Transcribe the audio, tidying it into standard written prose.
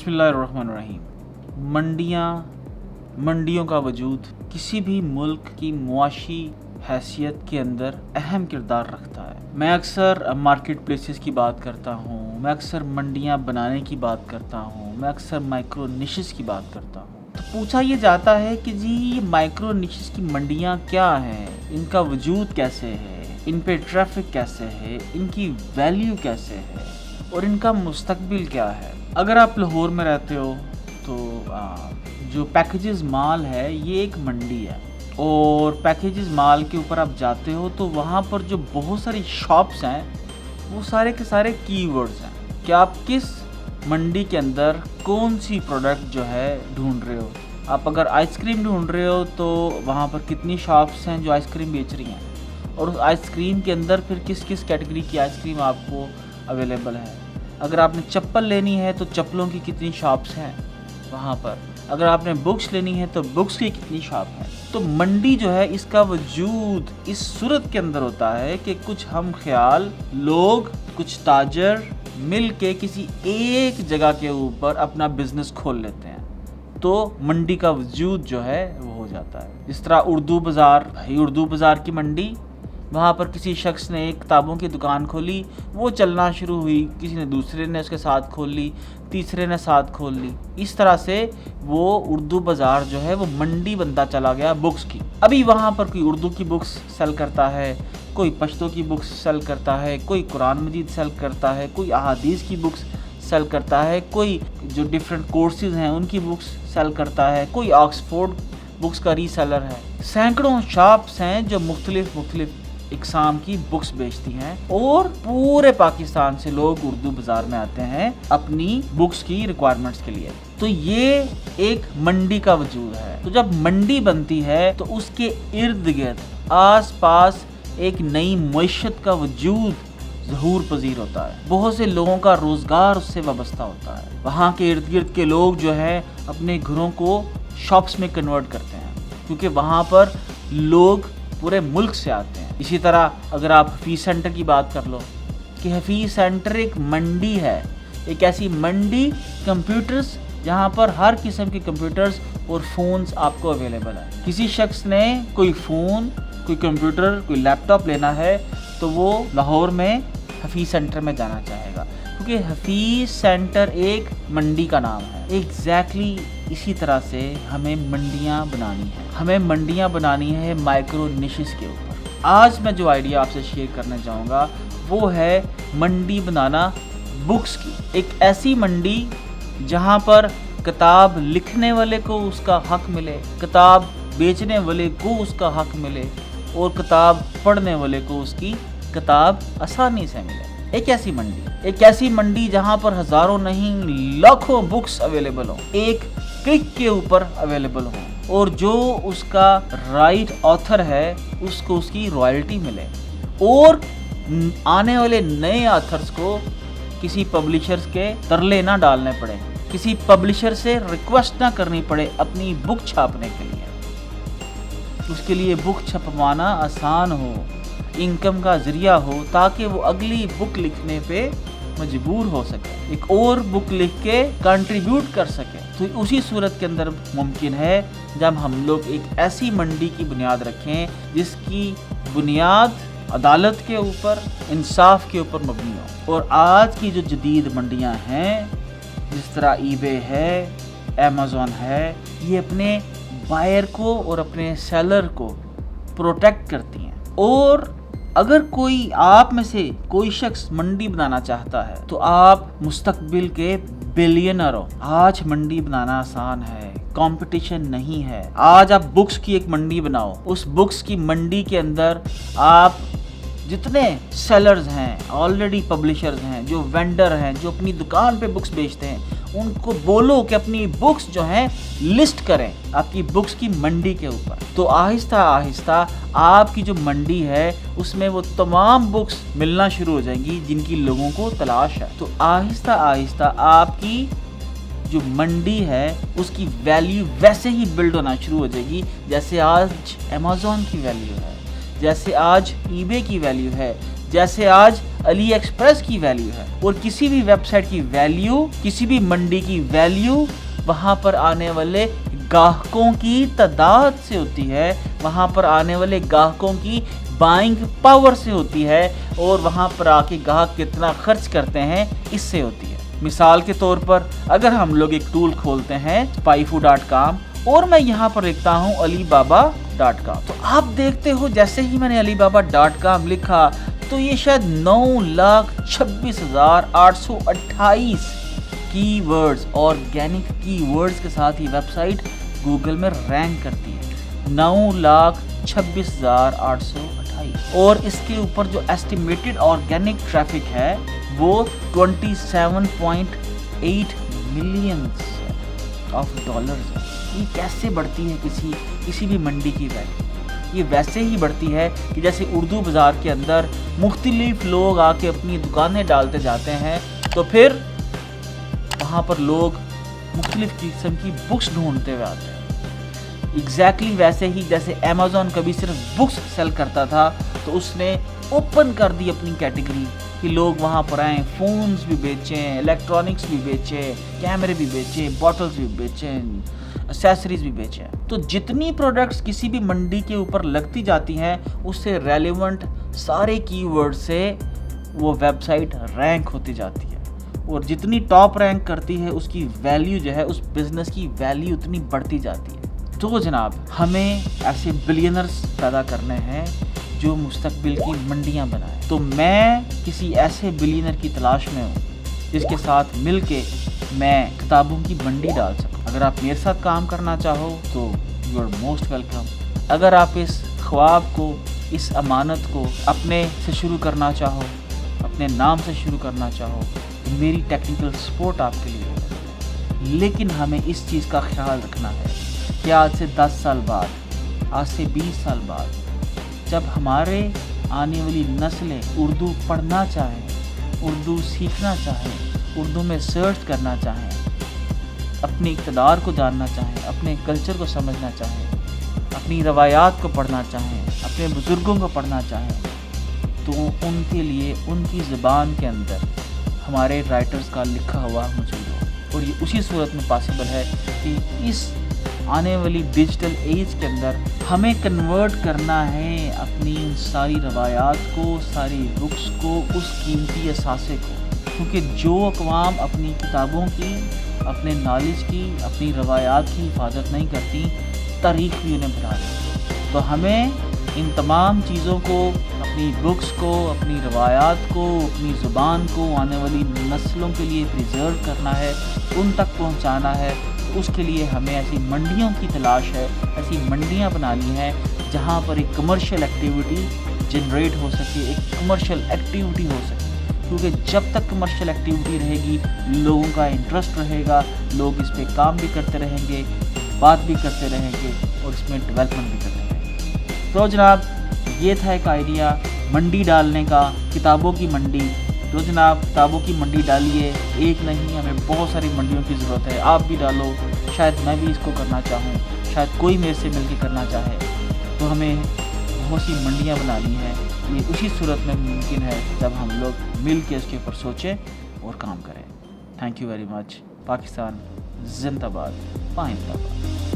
बिस्मिल्लाहिर्रहमानिर्रहीम। मंडियों का वजूद किसी भी मुल्क की मुआशी हैसियत के अंदर अहम किरदार रखता है। मैं अक्सर मार्केट प्लेसेस की बात करता हूँ, मैं अक्सर मंडियाँ बनाने की बात करता हूँ, मैं अक्सर माइक्रो निशेस की बात करता हूँ। तो पूछा ये जाता है कि जी ये माइक्रो निशेस की मंडियाँ क्या हैं, इनका वजूद कैसे है, इन पे ट्रैफिक कैसे है, इनकी वैल्यू कैसे है और इनका मुस्तकबिल क्या है। अगर आप लाहौर में रहते हो तो जो पैकेजेस माल है ये एक मंडी है, और पैकेजेस माल के ऊपर आप जाते हो तो वहाँ पर जो बहुत सारी शॉप्स हैं वो सारे के सारे कीवर्ड्स हैं कि आप किस मंडी के अंदर कौन सी प्रोडक्ट जो है ढूंढ रहे हो। आप अगर आइसक्रीम ढूंढ रहे हो तो वहाँ पर कितनी शॉप्स हैं जो आइसक्रीम बेच रही हैं, और उस आइसक्रीम के अंदर फिर किस किस कैटेगरी की आइसक्रीम आपको अवेलेबल है। अगर आपने चप्पल लेनी है तो चप्पलों की कितनी शॉप्स हैं वहाँ पर। अगर आपने बुक्स लेनी है तो बुक्स की कितनी शॉप है। तो मंडी जो है इसका वजूद इस सूरत के अंदर होता है कि कुछ हम ख्याल लोग, कुछ ताजर मिल के किसी एक जगह के ऊपर अपना बिजनेस खोल लेते हैं, तो मंडी का वजूद जो है वो हो जाता है। जिस तरह उर्दू बाज़ार की मंडी, वहाँ पर किसी शख्स ने एक किताबों की दुकान खोली, वो चलना शुरू हुई, किसी ने दूसरे ने उसके साथ खोल ली, तीसरे ने साथ खोल ली। इस तरह से वो उर्दू बाज़ार जो है वो मंडी बनता चला गया बुक्स की। अभी वहाँ पर कोई उर्दू की बुक्स सेल करता है, कोई पश्तो की बुक्स सेल करता है, कोई कुरान मजीद सेल करता है, कोई अहादीस की बुक्स सेल करता है, कोई जो डिफरेंट कोर्सेज़ हैं उनकी बुक्स सेल करता है, कोई ऑक्सफोर्ड बुक्स का रीसेलर है। सैकड़ों शॉप्स हैं जो मुख्तलिफ इकसाम की बुक्स बेचती हैं, और पूरे पाकिस्तान से लोग उर्दू बाज़ार में आते हैं अपनी बुक्स की रिक्वायरमेंट्स के लिए। तो ये एक मंडी का वजूद है। तो जब मंडी बनती है तो उसके इर्द गिर्द आस पास एक नई मईशत का वजूद ज़हूर पजीर होता है। बहुत से लोगों का रोज़गार उससे वाबस्ता होता है। वहाँ के इर्द गिर्द के लोग जो है अपने घरों को शॉप्स में कन्वर्ट करते हैं, क्योंकि वहाँ पर लोग पूरे मुल्क से आते हैं। इसी तरह अगर आप हफीज़ सेंटर की बात कर लो कि हफीज़ सेंटर एक मंडी है, एक ऐसी मंडी कंप्यूटर्स जहाँ पर हर किस्म के कंप्यूटर्स और फ़ोन्स आपको अवेलेबल है। किसी शख्स ने कोई फ़ोन, कोई कंप्यूटर, कोई लैपटॉप लेना है तो वो लाहौर में हफीज़ सेंटर में जाना चाहेगा, क्योंकि हफीज़ सेंटर एक मंडी का नाम है। एग्जैक्टली इसी तरह से हमें मंडियाँ बनानी है, हमें मंडियाँ बनानी है माइक्रो निशेस के ऊपर। आज मैं जो आइडिया आपसे शेयर करना चाहूँगा वो है मंडी बनाना बुक्स की। एक ऐसी मंडी जहाँ पर किताब लिखने वाले को उसका हक मिले, किताब बेचने वाले को उसका हक मिले, और किताब पढ़ने वाले को उसकी किताब आसानी से मिले। एक ऐसी मंडी जहाँ पर हज़ारों नहीं लाखों बुक्स अवेलेबल हो, एक क्लिक के ऊपर अवेलेबल हो, और जो उसका राइट ऑथर है उसको उसकी रॉयल्टी मिले, और आने वाले नए ऑथर्स को किसी पब्लिशर्स के तरले ना डालने पड़े, किसी पब्लिशर से रिक्वेस्ट ना करनी पड़े अपनी बुक छापने के लिए। उसके लिए बुक छपवाना आसान हो, इनकम का ज़रिया हो, ताकि वो अगली बुक लिखने पे मजबूर हो सके, एक और बुक लिख के कंट्रीब्यूट कर सके। तो उसी सूरत के अंदर मुमकिन है जब हम लोग एक ऐसी मंडी की बुनियाद रखें जिसकी बुनियाद अदालत के ऊपर, इंसाफ के ऊपर मबनी हो। और आज की जो जदीद मंडियां हैं, जिस तरह ईबे है, अमेज़न है, ये अपने बायर को और अपने सेलर को प्रोटेक्ट करती हैं। और अगर कोई आप में से कोई शख्स मंडी बनाना चाहता है तो आप मुस्तकबिल के बिलियनर हो। आज मंडी बनाना आसान है, कंपटीशन नहीं है। आज आप बुक्स की एक मंडी बनाओ, उस बुक्स की मंडी के अंदर आप जितने सेलर्स हैं, ऑलरेडी पब्लिशर्स हैं, जो वेंडर हैं, जो अपनी दुकान पे बुक्स बेचते हैं, उनको बोलो कि अपनी बुक्स जो हैं लिस्ट करें आपकी बुक्स की मंडी के ऊपर। तो आहिस्ता आहिस्ता आपकी जो मंडी है उसमें वो तमाम बुक्स मिलना शुरू हो जाएंगी जिनकी लोगों को तलाश है। तो आहिस्ता आहिस्ता आपकी जो मंडी है उसकी वैल्यू वैसे ही बिल्ड होना शुरू हो जाएगी जैसे आज अमेज़न की वैल्यू है, जैसे आज ईबे की वैल्यू है, जैसे आज अली एक्सप्रेस की वैल्यू है। और किसी भी वेबसाइट की वैल्यू, किसी भी मंडी की वैल्यू वहाँ पर आने वाले ग्राहकों की तादाद से होती है, वहाँ पर आने वाले ग्राहकों की बाइंग पावर से होती है, और वहाँ पर आके ग्राहक कितना खर्च करते हैं इससे होती है। मिसाल के तौर पर अगर हम लोग एक टूल खोलते हैं spyfu.com और मैं यहाँ पर लिखता हूँ alibaba.com, तो आप देखते हो जैसे ही मैंने alibaba.com लिखा तो ये शायद 9,26,828 कीवर्ड्स, ऑर्गेनिक कीवर्ड्स के साथ ही वेबसाइट गूगल में रैंक करती है। 9,26,828 और इसके ऊपर जो एस्टिमेटेड ऑर्गेनिक ट्रैफिक है वो 27.8 मिलियन ऑफ डॉलर्स है। ये कैसे बढ़ती है किसी भी मंडी की वैल्यू? ये वैसे ही बढ़ती है कि जैसे उर्दू बाज़ार के अंदर मुख्तलिफ लोग आके अपनी दुकानें डालते जाते हैं, तो फिर वहाँ पर लोग मुख्तलिफ किस्म की बुक्स ढूंढते हुए आते हैं। एग्जैक्टली वैसे ही जैसे अमेज़ॉन कभी सिर्फ बुक्स सेल करता था, तो उसने ओपन कर दी अपनी कैटेगरी कि लोग वहाँ पर आएँ, फ़ोन्स भी बेचें, इलेक्ट्रॉनिक्स भी बेचें, कैमरे भी बेचें, बॉटल्स भी बेचें, एक्सेसरीज भी बेचें। तो जितनी प्रोडक्ट्स किसी भी मंडी के ऊपर लगती जाती हैं, उससे रेलेवेंट सारे कीवर्ड से वो वेबसाइट रैंक होती जाती है, और जितनी टॉप रैंक करती है उसकी वैल्यू जो है, उस बिज़नेस की वैल्यू उतनी बढ़ती जाती है। तो जनाब, हमें ऐसे बिलियनर्स पैदा करने हैं जो मुस्तकबिल की मंडियां बनाए। तो मैं किसी ऐसे बिलियनर की तलाश में हूँ जिसके साथ मिलके मैं किताबों की मंडी डाल सकूँ। अगर आप मेरे साथ काम करना चाहो तो यू आर मोस्ट वेलकम। अगर आप इस ख्वाब को, इस अमानत को अपने से शुरू करना चाहो, अपने नाम से शुरू करना चाहो, तो मेरी टेक्निकल सपोर्ट आपके लिए है। लेकिन हमें इस चीज़ का ख्याल रखना है कि आज से 10 साल बाद, आज से 20 साल बाद, जब हमारे आने वाली नस्लें उर्दू पढ़ना चाहें, उर्दू सीखना चाहें, उर्दू में सर्च करना चाहें, अपने इक़्तिदार को जानना चाहें, अपने कल्चर को समझना चाहें, अपनी रवायात को पढ़ना चाहें, अपने बुज़ुर्गों को पढ़ना चाहें, तो उनके लिए उनकी ज़बान के अंदर हमारे राइटर्स का लिखा हुआ मौजूद हो। और ये उसी सूरत में पॉसिबल है कि इस आने वाली डिजिटल एज के अंदर हमें कन्वर्ट करना है अपनी सारी रवायात को, सारी बुक्स को, उस कीमती असासे को। क्योंकि जो अक़वाम अपनी किताबों की, अपने नॉलेज की, अपनी रवायात की हिफाजत नहीं करती, तारीख़ भी उन्हें भुला देती। तो हमें इन तमाम चीज़ों को, अपनी बुक्स को, अपनी रवायात को, अपनी ज़ुबान को आने वाली नस्लों के लिए प्रिजर्व करना है, उन तक पहुंचाना है। तो उसके लिए हमें ऐसी मंडियों की तलाश है, ऐसी मंडियां बनानी है जहां पर एक कमर्शियल एक्टिविटी जनरेट हो सके, एक कमर्शियल एक्टिविटी हो सके। क्योंकि जब तक कमर्शियल एक्टिविटी रहेगी, लोगों का इंटरेस्ट रहेगा, लोग इस पे काम भी करते रहेंगे, बात भी करते रहेंगे और इसमें डेवलपमेंट भी करते रहेंगे। तो जनाब, ये था एक आइडिया मंडी डालने का, किताबों की मंडी। तो जनाब, किताबों की मंडी डालिए, एक नहीं, हमें बहुत सारी मंडियों की ज़रूरत है। आप भी डालो, शायद मैं भी इसको करना चाहूँ, शायद कोई मेरे से मिलकर करना चाहे। तो हमें बहुत सी मंडियाँ बनानी हैं। ये उसी सूरत में मुमकिन है जब हम लोग मिल के इसके ऊपर सोचें और काम करें। Thank you very much. Pakistan जिंदाबाद, पाइंदाबाद।